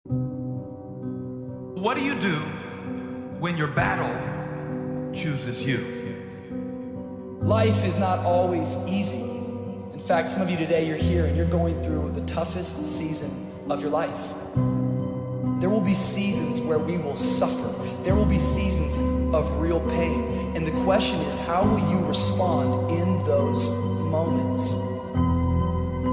What do you do when your battle chooses you? Life is not always easy. In fact, some of you today, you're here and you're going through the toughest season of your life. There will be seasons where we will suffer. There will be seasons of real pain. And the question is, how will you respond in those moments?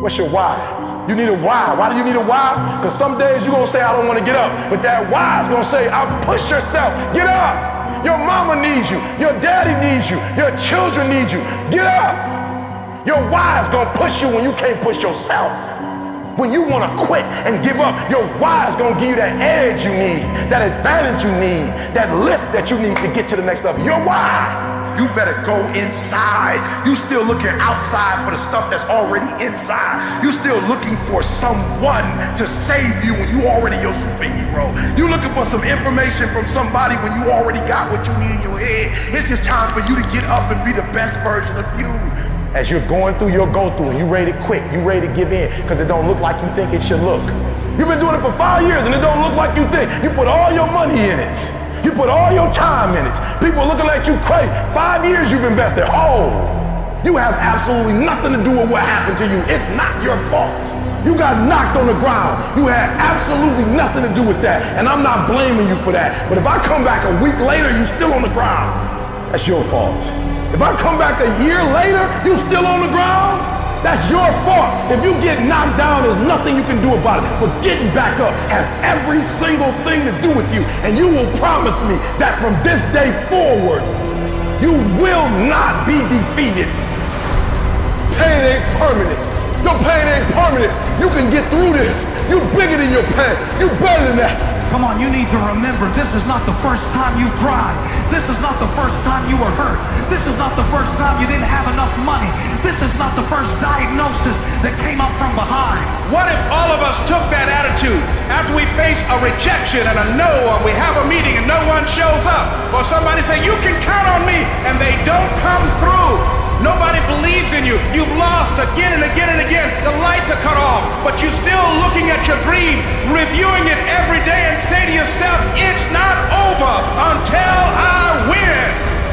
What's your why? You need a why. Why do you need a why? Because some days you're going to say, I don't want to get up. But that why is going to say, push yourself. Get up. Your mama needs you. Your daddy needs you. Your children need you. Get up. Your why is going to push you when you can't push yourself. When you want to quit and give up, your why is going to give you that edge you need, that advantage you need, that lift that you need to get to the next level. Your why. You better go inside. You still looking outside for the stuff that's already inside. You still looking for someone to save you when you already your superhero. You looking for some information from somebody when you already got what you need in your head. It's just time for you to get up and be the best version of you. As you're going through your go-through and you ready to quit, you ready to give in because it don't look like you think it should look. You've been doing it for 5 years and it don't look like you think. You put all your money in it. You put all your time in it. People are looking at you crazy. 5 years you've invested. Oh, you have absolutely nothing to do with what happened to you. It's not your fault. You got knocked on the ground. You had absolutely nothing to do with that. And I'm not blaming you for that. But if I come back a week later, you still on the ground, that's your fault. If I come back a year later, you still on the ground, that's your fault. If you get knocked down, there's nothing you can do about it. But getting back up has every single thing to do with you. And you will promise me that from this day forward, you will not be defeated. Pain ain't permanent. Your pain ain't permanent. You can get through this. You're bigger than your pain. You're better than that. Come on, you need to remember, this is not the first time you cried. This is not the first time you were hurt. This is not the first time you didn't have enough money. This is not the first diagnosis that came up from behind. What if all of us took that attitude after we face a rejection and a no, or we have a meeting and no one shows up, or somebody say, you can count on me, and they don't come through. Nobody believes in you. You've lost again and again and again. The lights are cut off, but you're still looking at your dream, reviewing it every day, and say to yourself, it's not over until I win.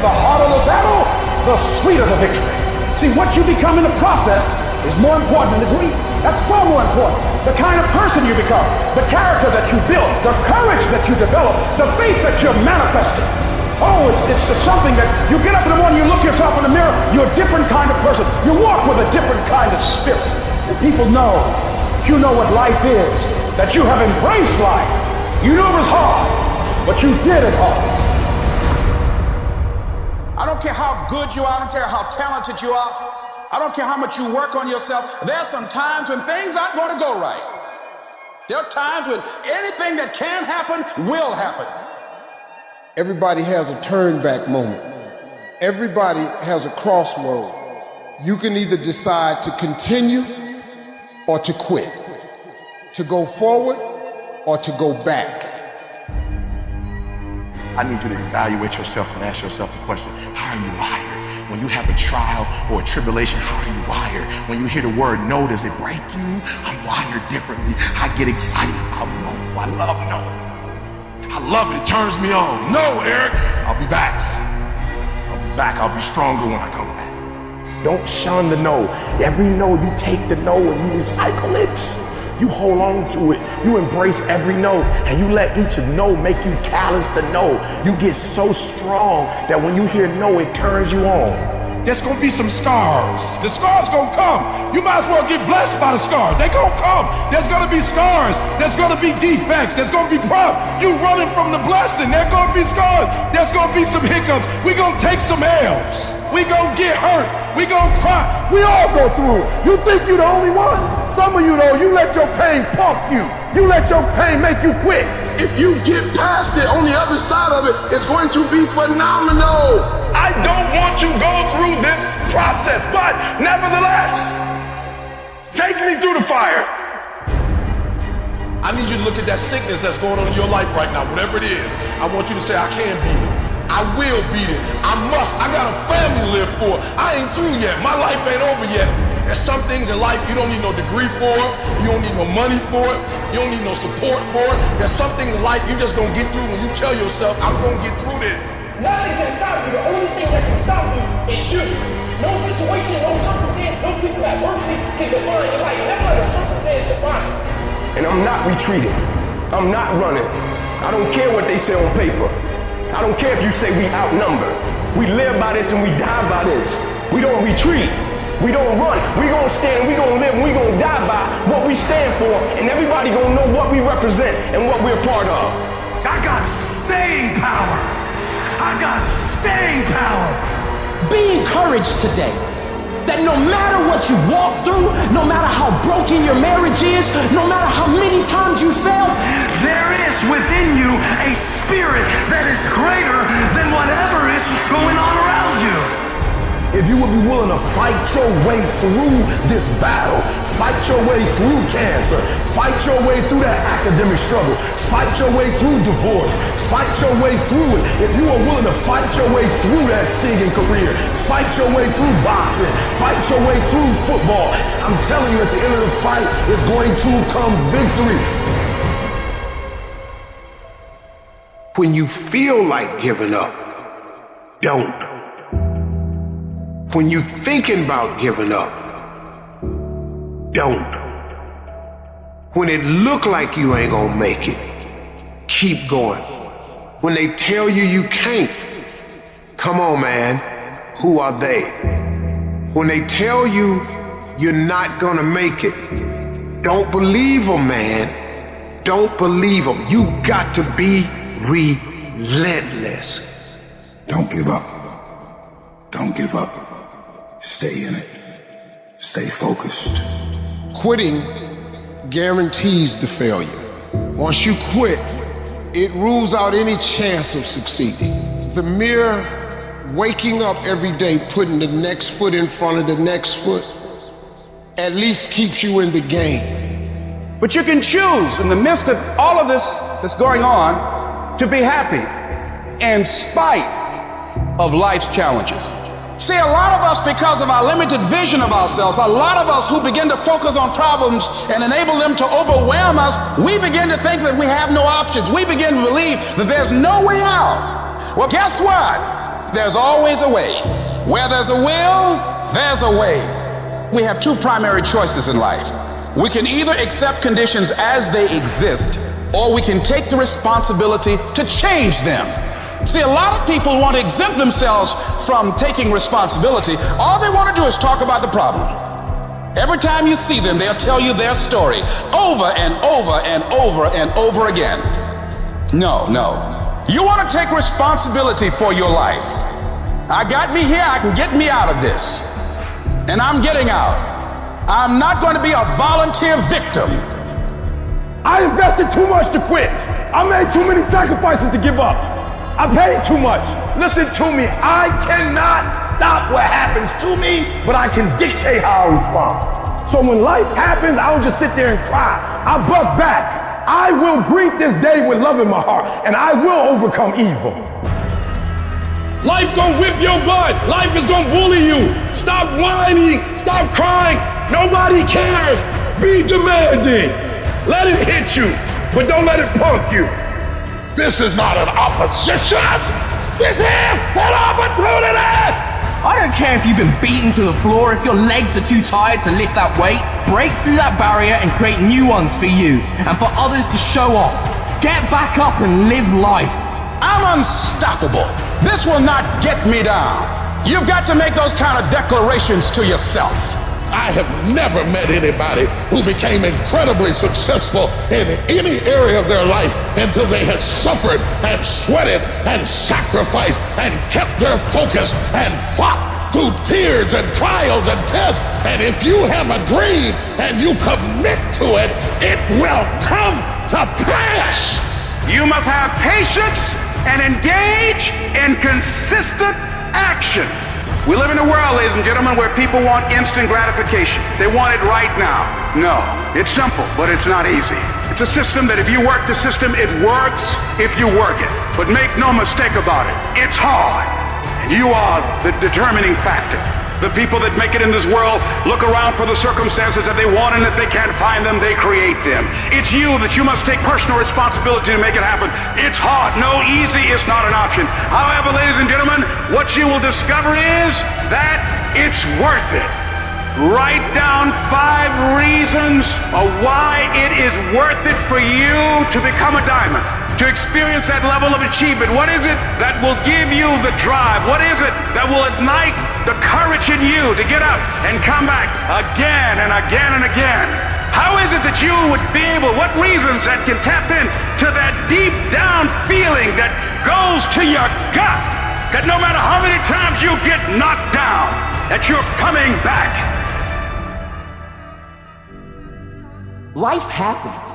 The harder the battle, the sweeter the victory. See, what you become in the process is more important than the dream. That's far more important. The kind of person you become, the character that you build, the courage that you develop, the faith that you're manifesting. Oh, it's just something that you get up in the morning, you look yourself in the mirror, you're a different kind of person. You walk with a different kind of spirit. And people know that you know what life is, that you have embraced life. You knew it was hard, but you did it hard. I don't care how good you are, I don't care how talented you are, I don't care how much you work on yourself. There are some times when things aren't going to go right. There are times when anything that can happen will happen. Everybody has a turn back moment. Everybody has a crossroad. You can either decide to continue or to quit, to go forward or to go back. I need you to evaluate yourself and ask yourself the question, how are you wired? When you have a trial or a tribulation, how are you wired? When you hear the word no, does it break you? I'm wired differently. I get excited about no. I love no. I love it. It turns me on. No, Eric, I'll be back. I'll be back. I'll be stronger when I come back. Don't shun the no. Every no, you take the no and you recycle it. You hold on to it. You embrace every no, and you let each no make you callous to no. You get so strong that when you hear no, it turns you on. There's gonna be some scars. The scars gonna come. You might as well get blessed by the scars. They gonna come. There's gonna be scars. There's gonna be defects. There's gonna be problems. You running from the blessing. There's gonna be scars. There's gonna be some hiccups. We gonna take some L's. We gonna get hurt. We gonna cry. We all go through it. You think you're the only one? Some of you though, you let your pain pump you. You let your pain make you quit. If you get past it, on the other side of it, it's going to be phenomenal. I don't want to go through this process, but nevertheless, take me through the fire. I need you to look at that sickness that's going on in your life right now, whatever it is. I want you to say, I can beat it. I will beat it. I must. I got a family to live for. I ain't through yet. My life ain't over yet. There's some things in life you don't need no degree for, you don't need no money for it, you don't need no support for it. There's some things in life you just gonna get through when you tell yourself, I'm gonna get through this. Nothing can stop you. The only thing that can stop you is you. No situation, no circumstance, no piece of adversity can define your life. Never let a circumstance define you. And I'm not retreating. I'm not running. I don't care what they say on paper. I don't care if you say we outnumbered. We live by this and we die by this. We don't retreat. We don't run. We gonna stand, we gonna live, and we gonna die by what we stand for, and everybody gonna know what we represent and what we're a part of. I got staying power. I got staying power. Be encouraged today that no matter what you walk through, no matter how broken your marriage is, no matter how many times you fail, there is within you a spirit that is greater than whatever is going on around you. If you would be willing to fight your way through this battle, fight your way through cancer, fight your way through that academic struggle, fight your way through divorce, fight your way through it. If you are willing to fight your way through that stinging career, fight your way through boxing, fight your way through football, I'm telling you, at the end of the fight is going to come victory. When you feel like giving up, don't. When you thinking about giving up, don't. When it look like you ain't gonna make it, keep going. When they tell you you can't, come on, man, who are they? When they tell you you're not gonna make it, don't believe them, man. Don't believe them. You got to be relentless. Don't give up. Don't give up. Stay in it. Stay focused. Quitting guarantees the failure. Once you quit, it rules out any chance of succeeding. The mere waking up every day, putting the next foot in front of the next foot, at least keeps you in the game. But you can choose in the midst of all of this that's going on to be happy in spite of life's challenges. See, a lot of us, because of our limited vision of ourselves, a lot of us who begin to focus on problems and enable them to overwhelm us, we begin to think that we have no options. We begin to believe that there's no way out. Well, guess what? There's always a way. Where there's a will, there's a way. We have two primary choices in life. We can either accept conditions as they exist, or we can take the responsibility to change them. See, a lot of people want to exempt themselves from taking responsibility. All they want to do is talk about the problem. Every time you see them, they'll tell you their story over and over and over and over again. No. You want to take responsibility for your life. I got me here, I can get me out of this. And I'm getting out. I'm not going to be a volunteer victim. I invested too much to quit. I made too many sacrifices to give up. I paid too much. Listen to me. I cannot stop what happens to me, but I can dictate how I respond. So when life happens, I don't just sit there and cry. I buck back. I will greet this day with love in my heart, and I will overcome evil. Life gonna whip your butt. Life is gonna bully you. Stop whining. Stop crying. Nobody cares. Be demanding. Let it hit you, but don't let it punk you. This is not an opposition. This is an opportunity. I don't care if you've been beaten to the floor, if your legs are too tired to lift that weight. Break through that barrier and create new ones for you and for others to show off. Get back up and live life. I'm unstoppable. This will not get me down. You've got to make those kind of declarations to yourself. I have never met anybody who became incredibly successful in any area of their life until they had suffered and sweated and sacrificed and kept their focus and fought through tears and trials and tests. And if you have a dream and you commit to it, it will come to pass. You must have patience and engage in consistent action. We live in a world, ladies and gentlemen, where people want instant gratification. They want it right now. No, it's simple, but it's not easy. It's a system that if you work the system, it works if you work it. But make no mistake about it, it's hard. And you are the determining factor. The people that make it in this world look around for the circumstances that they want, and if they can't find them, they create them. It's you that you must take personal responsibility to make it happen. It's hard. No, easy is not an option. However, ladies and gentlemen, what you will discover is that it's worth it. Write down 5 reasons of why it is worth it for you to become a diamond, to experience that level of achievement. What is it that will give you the drive? What is it that will ignite the courage in you to get up and come back again and again and again? How is it that you would be able, what reasons that can tap in to that deep down feeling that goes to your gut, that no matter how many times you get knocked down, that you're coming back? Life happens.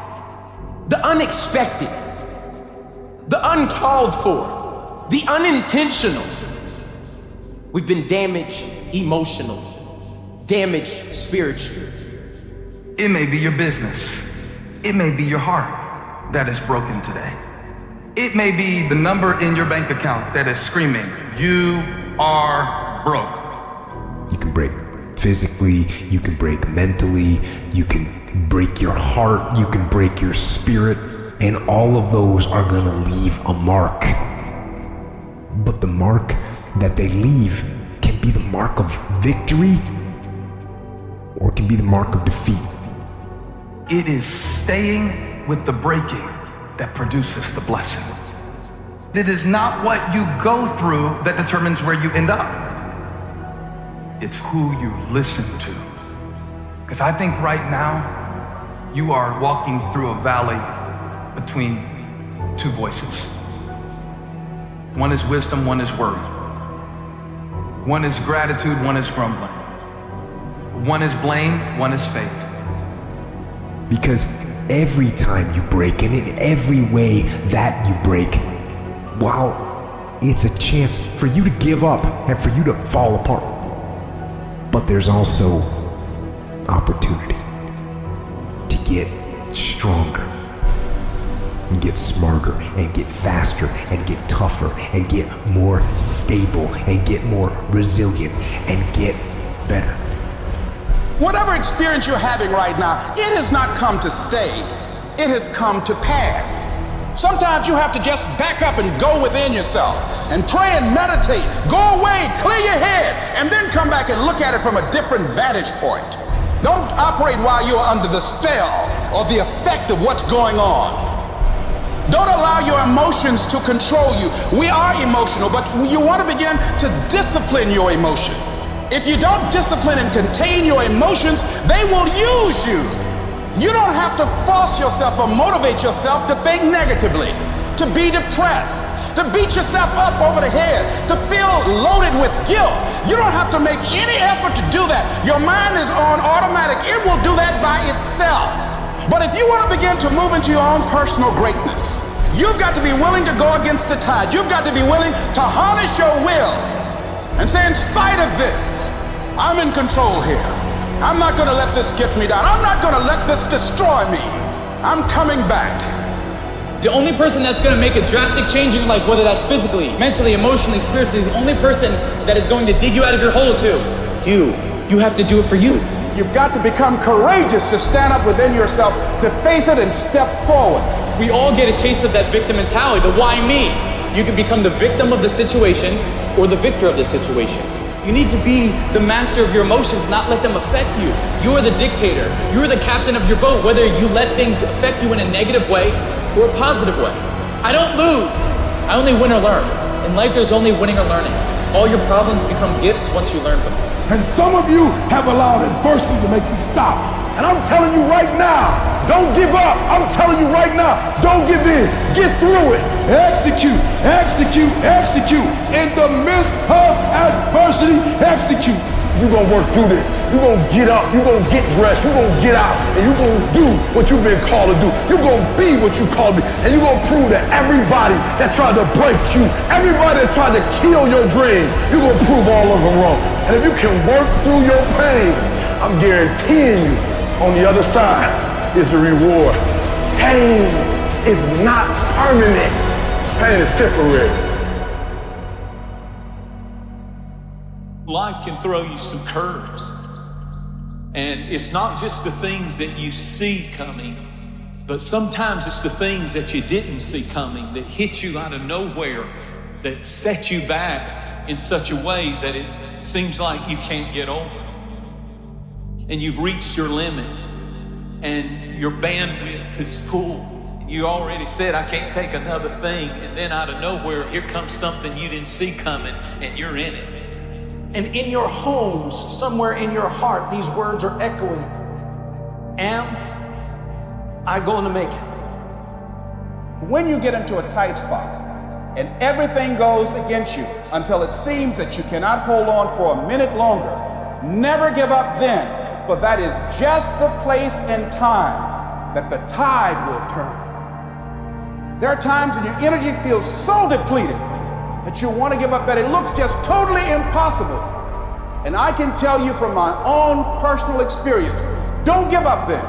The unexpected, the uncalled for, the unintentional. We've been damaged emotionally, damaged spiritually. It may be your business. It may be your heart that is broken today. It may be the number in your bank account that is screaming, you are broke. You can break physically, you can break mentally, you can break your heart, you can break your spirit, and all of those are gonna leave a mark. But the mark that they leave can be the mark of victory, or it can be the mark of defeat. It is staying with the breaking that produces the blessing. It is not what you go through that determines where you end up. It's who you listen to. Because I think right now, you are walking through a valley between 2 voices. One is wisdom, one is worry. One is gratitude, one is grumbling. One is blame, one is faith. Because every time you break, and in every way that you break, while it's a chance for you to give up and for you to fall apart, but there's also opportunity to get stronger and get smarter and get faster and get tougher and get more stable and get more resilient and get better. Whatever experience you're having right now, it has not come to stay. It has come to pass. Sometimes you have to just back up and go within yourself and pray and meditate. Go away, clear your head, and then come back and look at it from a different vantage point. Don't operate while you're under the spell or the effect of what's going on. Don't allow your emotions to control you. We are emotional, but you want to begin to discipline your emotion. If you don't discipline and contain your emotions, they will use you. You don't have to force yourself or motivate yourself to think negatively, to be depressed, to beat yourself up over the head, to feel loaded with guilt. You don't have to make any effort to do that. Your mind is on automatic. It will do that by itself. But if you want to begin to move into your own personal greatness, you've got to be willing to go against the tide. You've got to be willing to harness your will and say, in spite of this, I'm in control here. I'm not going to let this get me down. I'm not going to let this destroy me. I'm coming back. The only person that's going to make a drastic change in your life, whether that's physically, mentally, emotionally, spiritually, the only person that is going to dig you out of your hole is who? You. You have to do it for you. You've got to become courageous to stand up within yourself, to face it and step forward. We all get a taste of that victim mentality, the why me. You can become the victim of the situation or the victor of the situation. You need to be the master of your emotions, not let them affect you. You are the dictator. You are the captain of your boat, whether you let things affect you in a negative way or a positive way. I don't lose. I only win or learn. In life, there's only winning or learning. All your problems become gifts once you learn them. And some of you have allowed adversity to make you stop. And I'm telling you right now, don't give up. I'm telling you right now, don't give in. Get through it. Execute, execute, execute. In the midst of adversity, execute. You're going to work through this. You're going to get up. You're going to get dressed. You're going to get out. And you're going to do what you've been called to do. You're going to be what you called to be. And you're going to prove that everybody that tried to break you, everybody that tried to kill your dreams, you're going to prove all of them wrong. And if you can work through your pain, I'm guaranteeing you, on the other side is a reward. Pain is not permanent. Pain is temporary. life can throw you some curves. And it's not just the things that you see coming, but sometimes it's the things that you didn't see coming that hit you out of nowhere, that set you back in such a way that it seems like you can't get over. And you've reached your limit and your bandwidth is full. You already said, I can't take another thing. And then out of nowhere, here comes something you didn't see coming and you're in it. And in your homes, somewhere in your heart, these words are echoing. Am I going to make it? When you get into a tight spot and everything goes against you until it seems that you cannot hold on for a minute longer, never give up then, for that is just the place and time that the tide will turn. There are times when your energy feels so depleted that you want to give up, that it looks just totally impossible. And I can tell you from my own personal experience, don't give up then.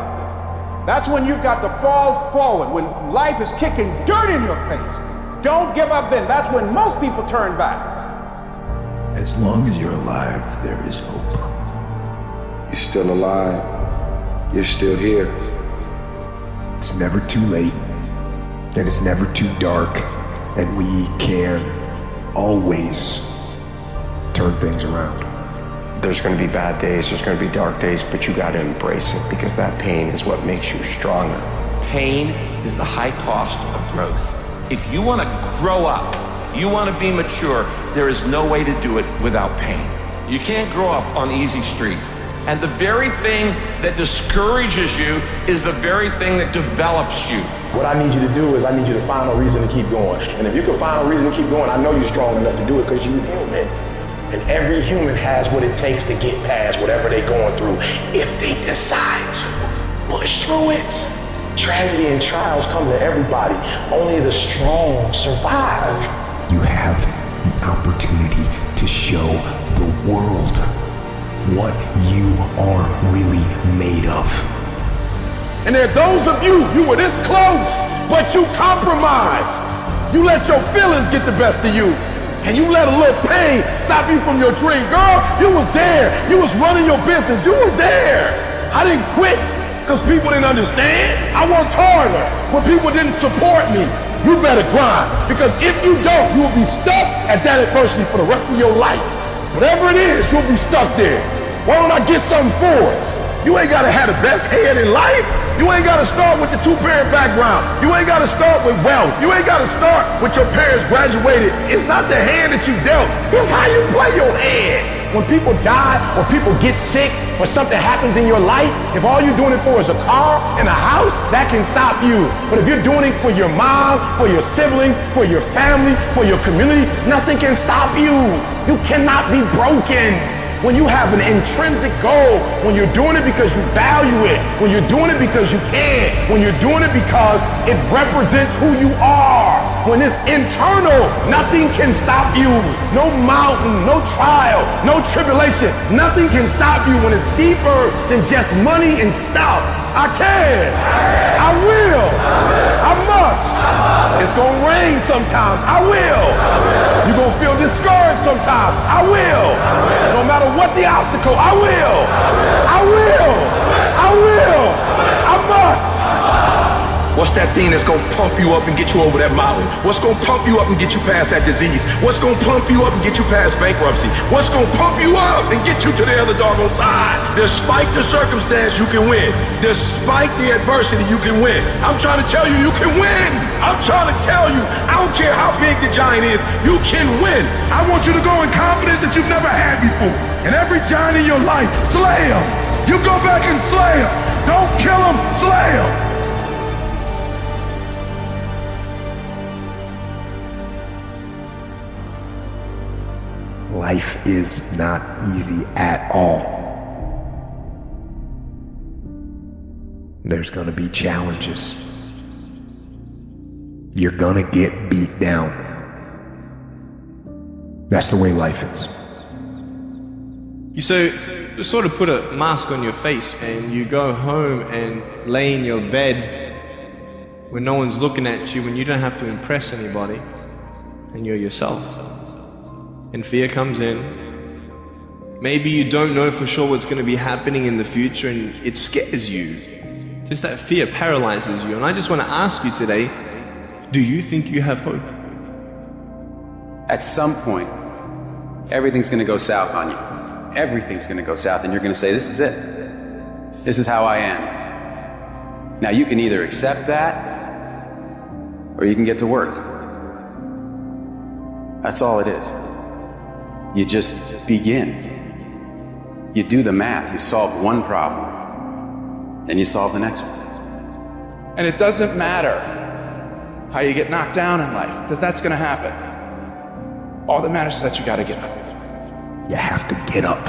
That's when you've got to fall forward, when life is kicking dirt in your face. Don't give up then. That's when most people turn back. As long as you're alive, there is hope. You're still alive. You're still here. It's never too late, and it's never too dark, and we can always turn things around. There's going to be bad days, there's going to be dark days, but you got to embrace it because that pain is what makes you stronger. Pain is the high cost of growth. If you want to grow up, you want to be mature, there is no way to do it without pain. You can't grow up on easy street. And the very thing that discourages you is the very thing that develops you. What I need you to do is I need you to find a reason to keep going. And if you can find a reason to keep going, I know you're strong enough to do it because you're human. And every human has what it takes to get past whatever they're going through if they decide to push through it. Tragedy and trials come to everybody. Only the strong survive. You have the opportunity to show the world what you are really made of. And there are those of you were this close, but you compromised. You let your feelings get the best of you. And you let a little pain stop you from your dream. Girl, you was there. You was running your business. You were there. I didn't quit because people didn't understand. I worked harder when people didn't support me. You better grind, because if you don't, you will be stuck at that adversity for the rest of your life. Whatever it is, you'll be stuck there. Why don't I get something for us? You ain't gotta have the best head in life. You ain't gotta start with the two-parent background. You ain't gotta start with wealth. You ain't gotta start with your parents graduated. It's not the hand that you dealt. It's how you play your hand. When people die or people get sick or something happens in your life, if all you're doing it for is a car and a house, that can stop you. But if you're doing it for your mom, for your siblings, for your family, for your community, nothing can stop you. You cannot be broken. When you have an intrinsic goal, when you're doing it because you value it, when you're doing it because you can, when you're doing it because it represents who you are, when it's internal, nothing can stop you. No mountain, no trial, no tribulation, nothing can stop you when it's deeper than just money and stuff. I can, I will, I must. It's gonna rain sometimes, I will. You're gonna feel discouraged sometimes, I will. No matter what the obstacle, I will. I will. I will. I must. What's that thing that's gonna pump you up and get you over that mountain? What's gonna pump you up and get you past that disease? What's gonna pump you up and get you past bankruptcy? What's gonna pump you up and get you to the other doggone side? Despite the circumstance, you can win. Despite the adversity, you can win. I'm trying to tell you, you can win. I'm trying to tell you, I don't care how big the giant is, you can win. I want you to go in confidence that you've never had before. And every giant in your life, slay him. You go back and slay him. Don't kill him, slay him. Life is not easy at all. There's gonna be challenges. You're gonna get beat down. That's the way life is. You sort of put a mask on your face and you go home and lay in your bed when no one's looking at you, when you don't have to impress anybody, and you're yourself. And fear comes in, Maybe you don't know for sure what's going to be happening in the future and it scares you. Just that fear paralyzes you. And I just want to ask you today, do you think you have hope? At some point, everything's going to go south on you. Everything's going to go south and you're going to say, this is it. This is how I am. Now you can either accept that or you can get to work. That's all it is. You just begin. You do the math, you solve one problem, then you solve the next one. And it doesn't matter how you get knocked down in life, because that's gonna happen. All that matters is that you gotta get up. You have to get up.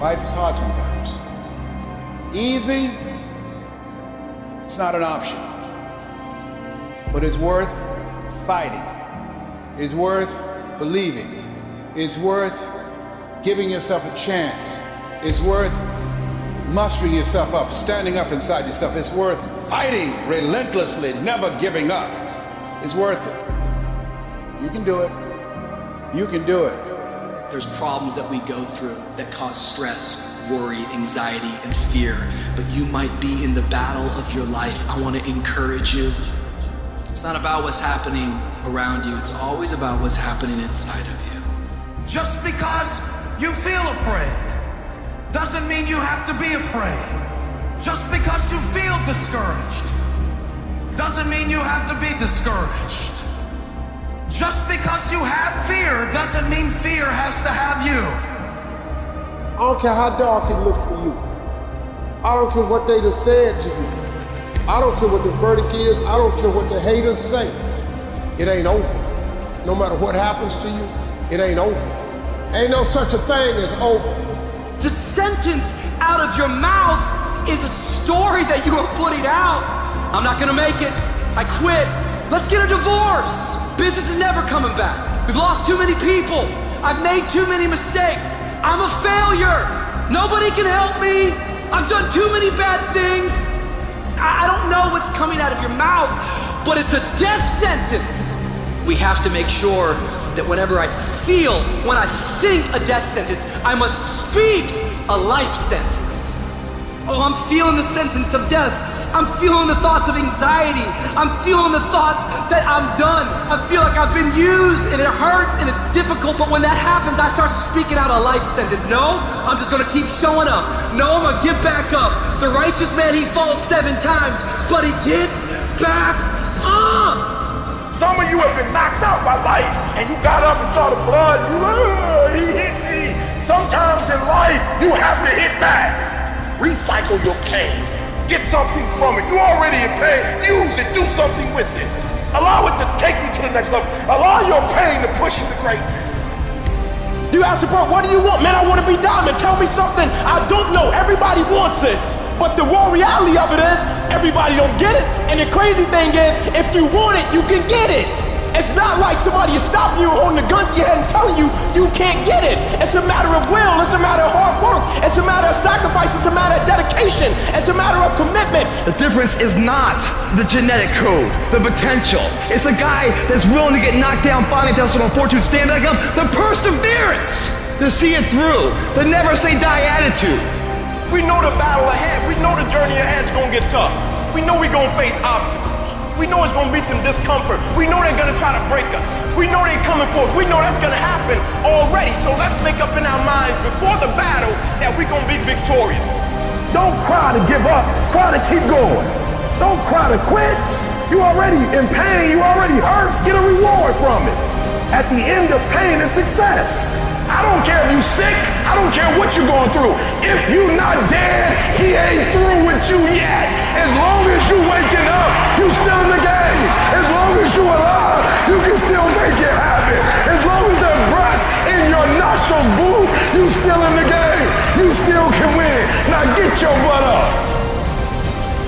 Life is hard sometimes. Easy, it's not an option. But it's worth fighting. It's worth believing. It's worth giving yourself a chance. It's worth mustering yourself up, standing up inside yourself. It's worth fighting relentlessly, never giving up. It's worth it. You can do it. You can do it. There's problems that we go through that cause stress, worry, anxiety, and fear. But you might be in the battle of your life. I want to encourage you. It's not about what's happening around you. It's always about what's happening inside of you. Just because you feel afraid doesn't mean you have to be afraid. Just because you feel discouraged doesn't mean you have to be discouraged. Just because you have fear doesn't mean fear has to have you. I don't care how dark it looked for you. I don't care what they just said to you. I don't care what the verdict is. I don't care what the haters say. It ain't over. No matter what happens to you, it ain't over. Ain't no such a thing as over. The sentence out of your mouth is a story that you are putting out. I'm not gonna make it. I quit. Let's get a divorce. Business is never coming back. We've lost too many people. I've made too many mistakes. I'm a failure. Nobody can help me. I've done too many bad things. I don't know what's coming out of your mouth, but it's a death sentence. We have to make sure that whenever I feel, when I think a death sentence, I must speak a life sentence. Oh, I'm feeling the sentence of death. I'm feeling the thoughts of anxiety. I'm feeling the thoughts that I'm done. I feel like I've been used and it hurts and it's difficult, but when that happens, I start speaking out a life sentence. No, I'm just gonna keep showing up. No, I'm gonna get back up. The righteous man, he falls 7 times, but he gets back up. Some of you have been knocked out by life and you got up and saw the blood. He hit me. Sometimes in life, you have to hit back. Recycle your pain. Get something from it. You already in pain. Use it. Do something with it. Allow it to take you to the next level. Allow your pain to push you to greatness. You ask bro, what do you want? Man, I want to be diamond. Tell me something. I don't know. Everybody wants it. But the raw reality of it is, everybody don't get it. And the crazy thing is, if you want it, you can get it. It's not like somebody is stopping you holding the gun to your head and telling you you can't get it. It's a matter of will, it's a matter of hard work, it's a matter of sacrifice, it's a matter of dedication, it's a matter of commitment. The difference is not the genetic code, the potential. It's a guy that's willing to get knocked down, finally tested on fortune, stand back up, the perseverance to see it through, the never say die attitude. We know the battle ahead, we know the journey ahead is gonna get tough. We know we're gonna face obstacles. We know it's gonna be some discomfort. We know they're gonna try to break us. We know they're coming for us. We know that's gonna happen already. So let's make up in our minds before the battle that we're gonna be victorious. Don't cry to give up. Cry to keep going. Don't cry to quit. You already in pain. You already hurt. Get a reward from it. At the end of pain is success. I don't care if you sick. I don't care what you're going through. If you not dead, he ain't through with you yet. As long as you waking up, you still in the game. As long as you alive, you can still make it happen. As long as there's breath in your nostrils, boo, you still in the game. You still can win. Now get your butt